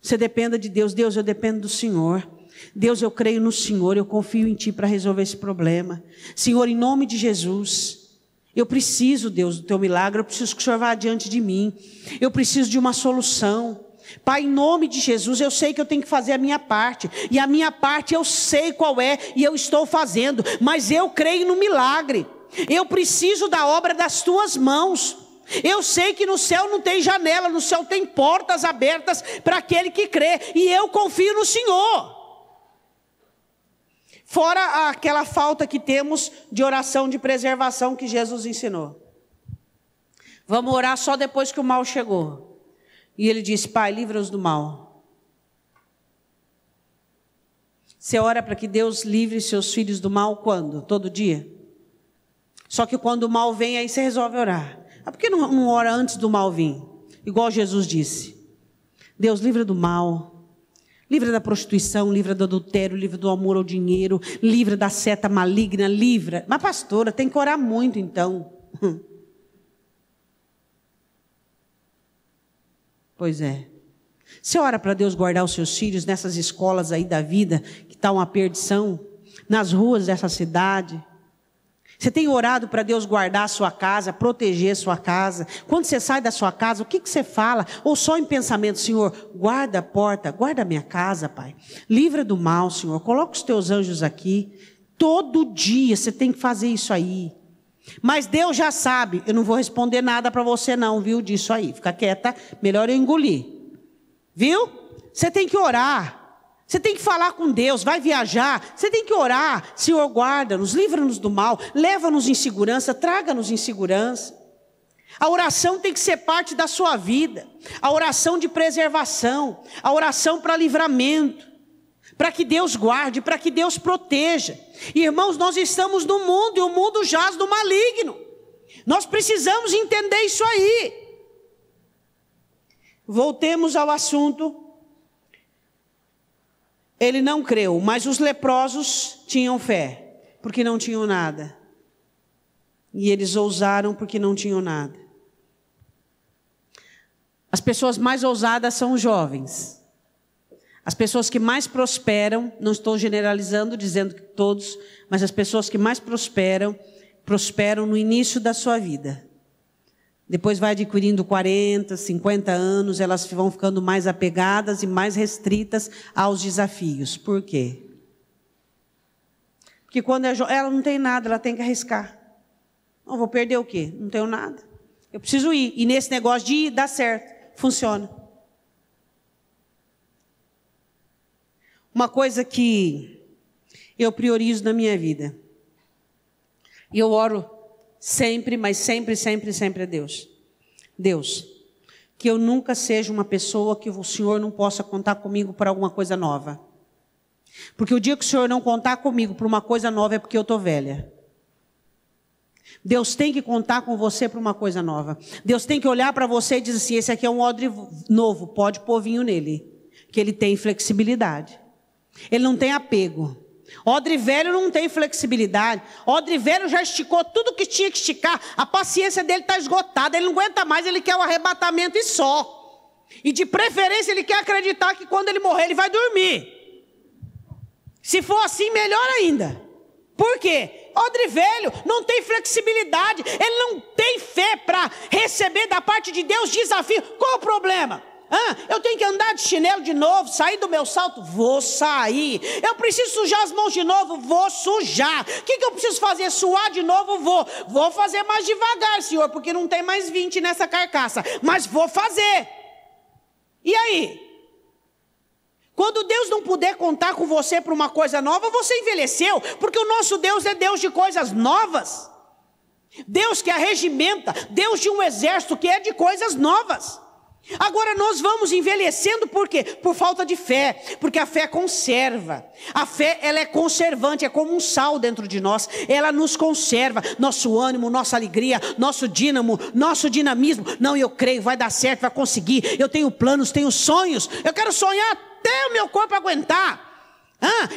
Você dependa de Deus. Deus, eu dependo do Senhor. Deus, eu creio no Senhor, eu confio em Ti para resolver esse problema. Senhor, em nome de Jesus, eu preciso, Deus, do Teu milagre, eu preciso que o Senhor vá adiante de mim. Eu preciso de uma solução. Pai, em nome de Jesus, eu sei que eu tenho que fazer a minha parte, e a minha parte eu sei qual é, e eu estou fazendo, mas eu creio no milagre. Eu preciso da obra das Tuas mãos. Eu sei que no céu não tem janela, no céu tem portas abertas para aquele que crê, e eu confio no Senhor. Fora aquela falta que temos de oração de preservação que Jesus ensinou. Vamos orar só depois que o mal chegou. E ele disse: Pai, livra-os do mal. Você ora para que Deus livre seus filhos do mal quando? Todo dia? Só que quando o mal vem, aí você resolve orar. Mas por que não ora antes do mal vir? Igual Jesus disse: Deus, livra do mal. Livra da prostituição, livra do adultério, livra do amor ao dinheiro, livra da seta maligna, livra. Mas pastora, tem que orar muito então. Pois é. Você ora para Deus guardar os seus filhos nessas escolas aí da vida, que está uma perdição, nas ruas dessa cidade. Você tem orado para Deus guardar a sua casa, proteger a sua casa. Quando você sai da sua casa, o que você fala? Ou só em pensamento: Senhor, guarda a porta, guarda a minha casa, Pai. Livra do mal, Senhor. Coloca os teus anjos aqui. Todo dia você tem que fazer isso aí. Mas Deus já sabe, eu não vou responder nada para você não, viu, disso aí. Fica quieta, melhor eu engolir. Viu? Você tem que orar. Você tem que falar com Deus, vai viajar, você tem que orar. Senhor, guarda-nos, livra-nos do mal, leva-nos em segurança, traga-nos em segurança. A oração tem que ser parte da sua vida. A oração de preservação, a oração para livramento, para que Deus guarde, para que Deus proteja. Irmãos, nós estamos no mundo e o mundo jaz do maligno. Nós precisamos entender isso aí. Voltemos ao assunto. Ele não creu, mas os leprosos tinham fé, porque não tinham nada. E eles ousaram porque não tinham nada. As pessoas mais ousadas são os jovens. As pessoas que mais prosperam, não estou generalizando, dizendo que todos, mas as pessoas que mais prosperam no início da sua vida. Depois vai adquirindo 40, 50 anos, elas vão ficando mais apegadas e mais restritas aos desafios. Por quê? Porque quando ela não tem nada, ela tem que arriscar. Não, vou perder o quê? Não tenho nada. Eu preciso ir. E nesse negócio de ir, dá certo. Funciona. Uma coisa que eu priorizo na minha vida. E eu oro sempre, mas sempre, sempre, sempre a Deus. Deus, que eu nunca seja uma pessoa que o Senhor não possa contar comigo para alguma coisa nova. Porque o dia que o Senhor não contar comigo para uma coisa nova é porque eu estou velha. Deus tem que contar com você para uma coisa nova. Deus tem que olhar para você e dizer assim: esse aqui é um odre novo, pode pôr vinho nele. Que ele tem flexibilidade. Ele não tem apego. Odre velho não tem flexibilidade. Odre velho já esticou tudo que tinha que esticar. A paciência dele está esgotada. Ele não aguenta mais, ele quer o arrebatamento e só. E de preferência ele quer acreditar que quando ele morrer ele vai dormir. Se for assim, melhor ainda. Por quê? Odre velho não tem flexibilidade. Ele não tem fé para receber da parte de Deus desafio. Qual o problema? Eu tenho que andar de chinelo de novo, sair do meu salto? Vou sair. Eu preciso sujar as mãos de novo? Vou sujar. O que eu preciso fazer? Suar de novo? Vou fazer mais devagar, Senhor, porque não tem mais 20 nessa carcaça. Mas vou fazer. E aí? Quando Deus não puder contar com você para uma coisa nova, você envelheceu, porque o nosso Deus é Deus de coisas novas. Deus que arregimenta, Deus de um exército que é de coisas novas. Agora nós vamos envelhecendo por quê? Por falta de fé, porque a fé conserva. A fé, ela é conservante, é como um sal dentro de nós. Ela nos conserva, nosso ânimo, nossa alegria, nosso dínamo, nosso dinamismo. Não, eu creio, vai dar certo, vai conseguir. Eu tenho planos, tenho sonhos. Eu quero sonhar até o meu corpo aguentar.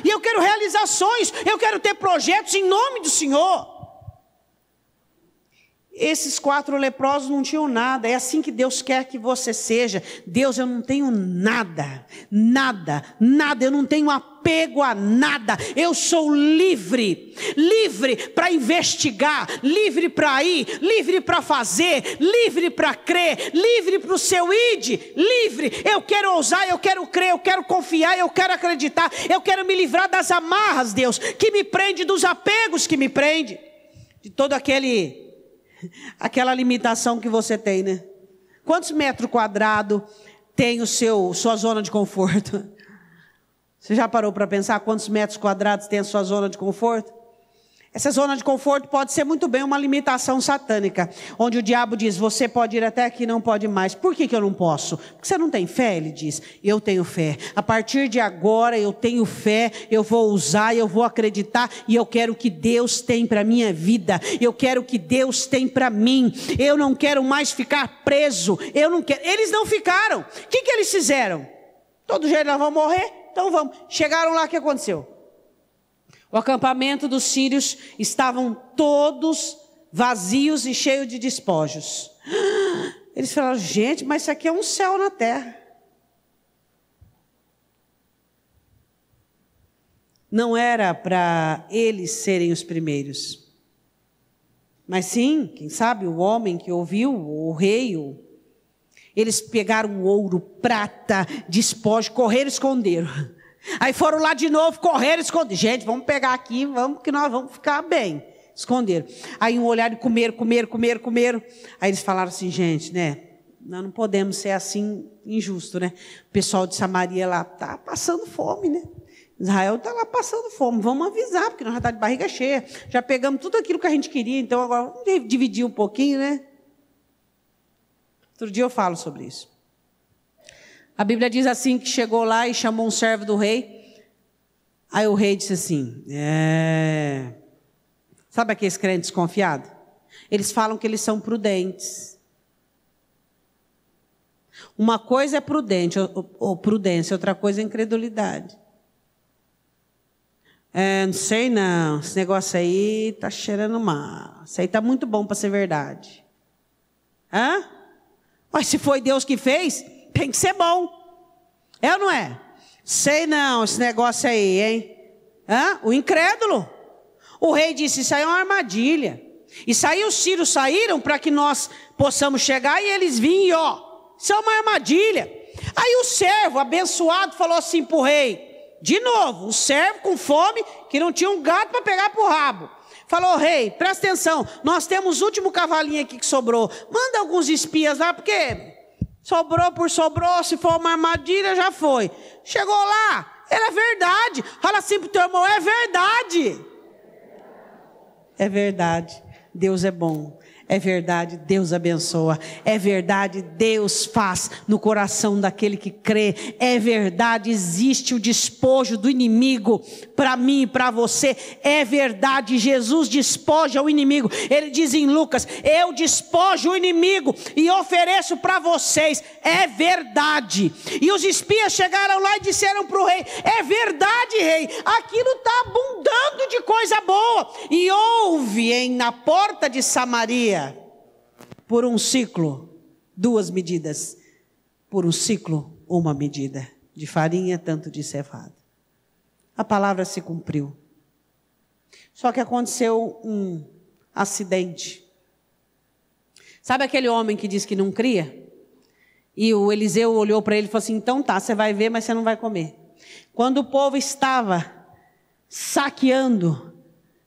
E eu quero realizar sonhos, eu quero ter projetos em nome do Senhor. Esses 4 leprosos não tinham nada. É assim que Deus quer que você seja. Deus, eu não tenho nada, nada, nada. Eu não tenho apego a nada. Eu sou livre, livre para investigar, livre para ir, livre para fazer, livre para crer, livre para o seu id, livre. Eu quero ousar, eu quero crer, eu quero confiar, eu quero acreditar. Eu quero me livrar das amarras, Deus, que me prende, dos apegos que me prende, de todo aquela limitação que você tem, né? Quantos metros quadrados tem sua zona de conforto? Você já parou para pensar quantos metros quadrados tem a sua zona de conforto? Essa zona de conforto pode ser muito bem uma limitação satânica, onde o diabo diz, você pode ir até aqui, não pode mais. Por que eu não posso? Porque você não tem fé, ele diz. Eu tenho fé. A partir de agora eu tenho fé, eu vou usar, eu vou acreditar, e eu quero o que Deus tem para a minha vida. Eu quero o que Deus tem para mim. Eu não quero mais ficar preso. Eu não quero. Eles não ficaram. O que eles fizeram? Todo jeito nós vamos morrer? Então vamos. Chegaram lá, o que aconteceu? O acampamento dos sírios estavam todos vazios e cheios de despojos. Eles falaram, gente, mas isso aqui é um céu na terra. Não era para eles serem os primeiros. Mas sim, quem sabe, o homem que ouviu, o rei, eles pegaram ouro, prata, despojo, correram e esconderam. Aí foram lá de novo, correram, esconderam. Gente, vamos pegar aqui, vamos que nós vamos ficar bem. Esconderam. Aí um olhar e comeram. Aí eles falaram assim, gente, né? Nós não podemos ser assim injusto, né? O pessoal de Samaria lá está passando fome, né? Israel está lá passando fome. Vamos avisar, porque nós já estamos de barriga cheia. Já pegamos tudo aquilo que a gente queria, então agora vamos dividir um pouquinho, né? Outro dia eu falo sobre isso. A Bíblia diz assim, que chegou lá e chamou um servo do rei. Aí o rei disse assim, sabe aqueles crentes desconfiados? Eles falam que eles são prudentes. Uma coisa é prudente, ou prudência, outra coisa é incredulidade. Não sei não, esse negócio aí está cheirando mal. Isso aí está muito bom para ser verdade. Mas se foi Deus que fez, tem que ser bom. É ou não é? Sei não, esse negócio aí, hein? O incrédulo. O rei disse, isso aí é uma armadilha. Isso aí os sírios saíram para que nós possamos chegar e eles vinham, isso é uma armadilha. Aí o servo abençoado falou assim para o rei, de novo, o servo com fome, que não tinha um gato para pegar para o rabo. Falou, rei, presta atenção, nós temos o último cavalinho aqui que sobrou. Manda alguns espias lá, porque sobrou por sobrou, se for uma armadilha, já foi. Chegou lá, era verdade. Fala assim para o teu irmão, é verdade. É verdade, Deus é bom. É verdade, Deus abençoa. É verdade, Deus faz no coração daquele que crê. É verdade, existe o despojo do inimigo para mim e para você. É verdade, Jesus despoja o inimigo. Ele diz em Lucas, eu despojo o inimigo e ofereço para vocês. É verdade. E os espias chegaram lá e disseram para o rei, é verdade, rei, aquilo está abundando de coisa boa. E houve na porta de Samaria, por um ciclo, 2 medidas. Por um ciclo, 1 medida. De farinha, tanto de cevada. A palavra se cumpriu. Só que aconteceu um acidente. Sabe aquele homem que diz que não cria? E o Eliseu olhou para ele e falou assim, então tá, você vai ver, mas você não vai comer. Quando o povo estava saqueando,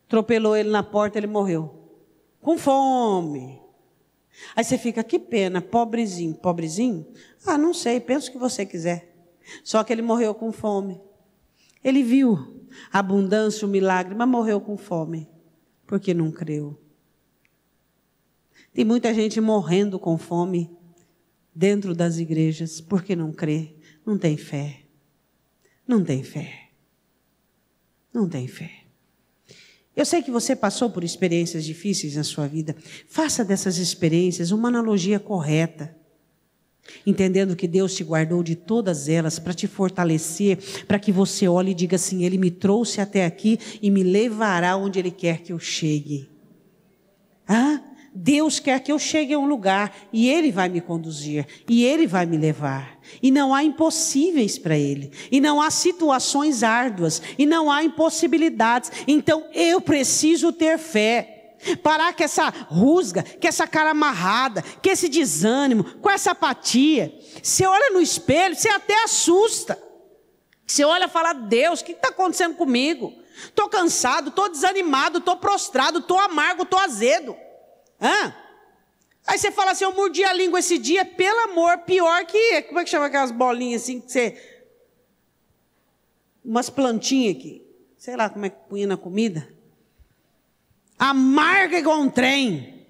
atropelou ele na porta, ele morreu. Com fome. Aí você fica, que pena, pobrezinho. Pobrezinho? Não sei, pensa o que você quiser. Só que ele morreu com fome. Ele viu a abundância, o milagre, mas morreu com fome. Porque não creu. Tem muita gente morrendo com fome. dentro das igrejas, porque não crê, não tem fé. Não tem fé. Não tem fé. Eu sei que você passou por experiências difíceis na sua vida. Faça dessas experiências uma analogia correta. Entendendo que Deus te guardou de todas elas para te fortalecer, para que você olhe e diga assim: Ele me trouxe até aqui e me levará onde Ele quer que eu chegue. Deus quer que eu chegue a um lugar e Ele vai me conduzir e Ele vai me levar. E não há impossíveis para Ele. E não há situações árduas. E não há impossibilidades. Então eu preciso ter fé. Parar com essa rusga, com essa cara amarrada, com esse desânimo, com essa apatia. Você olha no espelho, você até assusta. Você olha e fala: Deus, o que está acontecendo comigo? Estou cansado, estou desanimado, estou prostrado, estou amargo, estou azedo. Aí você fala assim: eu mordi a língua esse dia, pelo amor, pior que... Como é que chama aquelas bolinhas assim que você... Umas plantinhas aqui. Sei lá como é que punha na comida. Amarga igual um trem.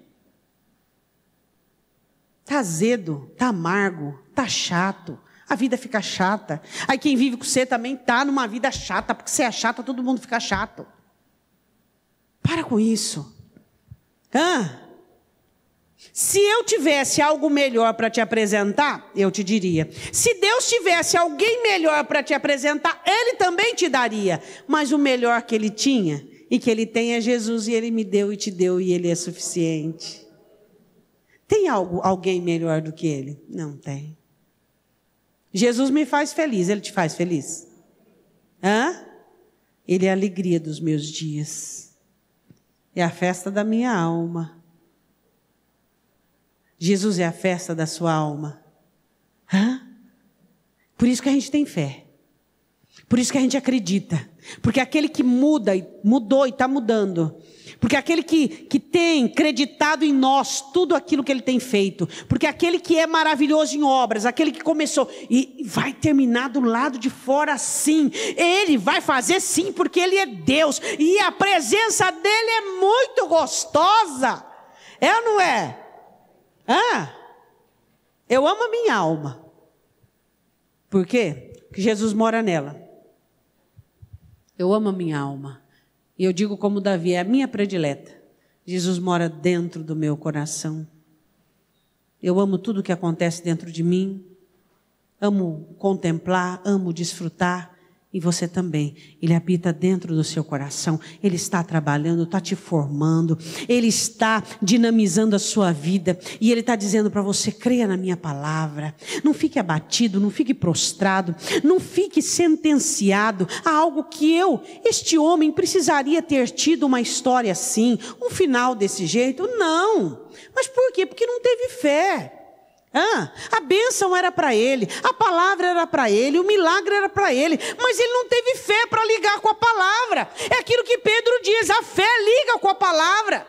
Está azedo, está amargo, está chato. A vida fica chata. Aí quem vive com você também está numa vida chata, porque você é chata, todo mundo fica chato. Para com isso. Se eu tivesse algo melhor para te apresentar, eu te diria. Se Deus tivesse alguém melhor para te apresentar, Ele também te daria. Mas o melhor que Ele tinha e que Ele tem é Jesus, e Ele me deu e te deu, e Ele é suficiente. Tem alguém melhor do que Ele? Não tem. Jesus me faz feliz. Ele te faz feliz? Ele é a alegria dos meus dias. É a festa da minha alma. Jesus é a festa da sua alma. Por isso que a gente tem fé. Por isso que a gente acredita. Porque aquele que muda, mudou e está mudando. Porque aquele que tem acreditado em nós tudo aquilo que Ele tem feito. Porque aquele que é maravilhoso em obras, aquele que começou e vai terminar do lado de fora sim. Ele vai fazer sim, porque Ele é Deus. E a presença dEle é muito gostosa. É ou não é? Eu amo a minha alma. Por quê? Porque Jesus mora nela. Eu amo a minha alma. E eu digo como Davi, é a minha predileta. Jesus mora dentro do meu coração. Eu amo tudo que acontece dentro de mim. Amo contemplar, amo desfrutar. E você também. Ele habita dentro do seu coração. Ele está trabalhando, está te formando. Ele está dinamizando a sua vida. E Ele está dizendo para você: creia na minha palavra. Não fique abatido, não fique prostrado. Não fique sentenciado a algo que este homem, precisaria ter tido uma história assim. Um final desse jeito. Não. Mas por quê? Porque não teve fé. A bênção era para ele, a palavra era para ele, o milagre era para ele, mas ele não teve fé para ligar com a palavra. É aquilo que Pedro diz: a fé liga com a palavra.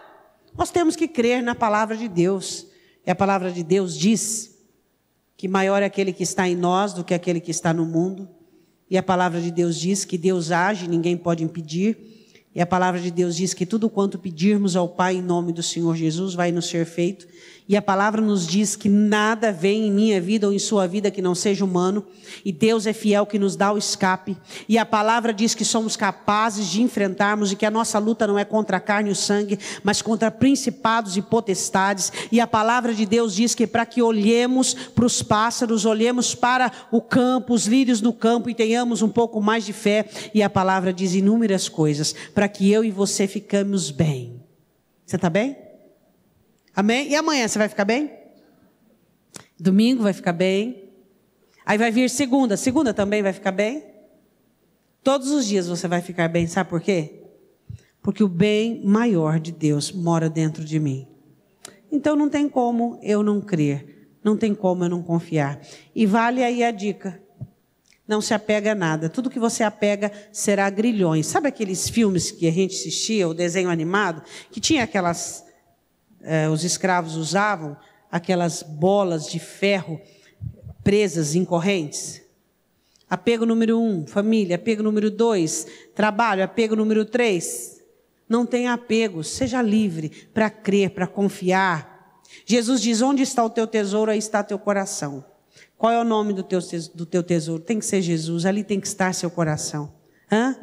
Nós temos que crer na palavra de Deus. E a palavra de Deus diz que maior é aquele que está em nós do que aquele que está no mundo. E a palavra de Deus diz que Deus age, ninguém pode impedir. E a palavra de Deus diz que tudo quanto pedirmos ao Pai em nome do Senhor Jesus vai nos ser feito. E a palavra nos diz que nada vem em minha vida ou em sua vida que não seja humano. E Deus é fiel que nos dá o escape. E a palavra diz que somos capazes de enfrentarmos e que a nossa luta não é contra a carne e o sangue, mas contra principados e potestades. E a palavra de Deus diz que para que olhemos para os pássaros, olhemos para o campo, os lírios no campo e tenhamos um pouco mais de fé. E a palavra diz inúmeras coisas para que eu e você ficamos bem. Você está bem? Amém? E amanhã você vai ficar bem? Domingo vai ficar bem? Aí vai vir segunda também vai ficar bem? Todos os dias você vai ficar bem, sabe por quê? Porque o bem maior de Deus mora dentro de mim. Então não tem como eu não crer, não tem como eu não confiar. E vale aí a dica: não se apega a nada, tudo que você apega será grilhões. Sabe aqueles filmes que a gente assistia, o desenho animado, que tinha aquelas... os escravos usavam aquelas bolas de ferro presas em correntes? Apego número 1, família. Apego número 2, trabalho. Apego número 3, não tenha apego. Seja livre para crer, para confiar. Jesus diz, onde está o teu tesouro, aí está teu coração. Qual é o nome do teu tesouro? Tem que ser Jesus, ali tem que estar seu coração. Hã?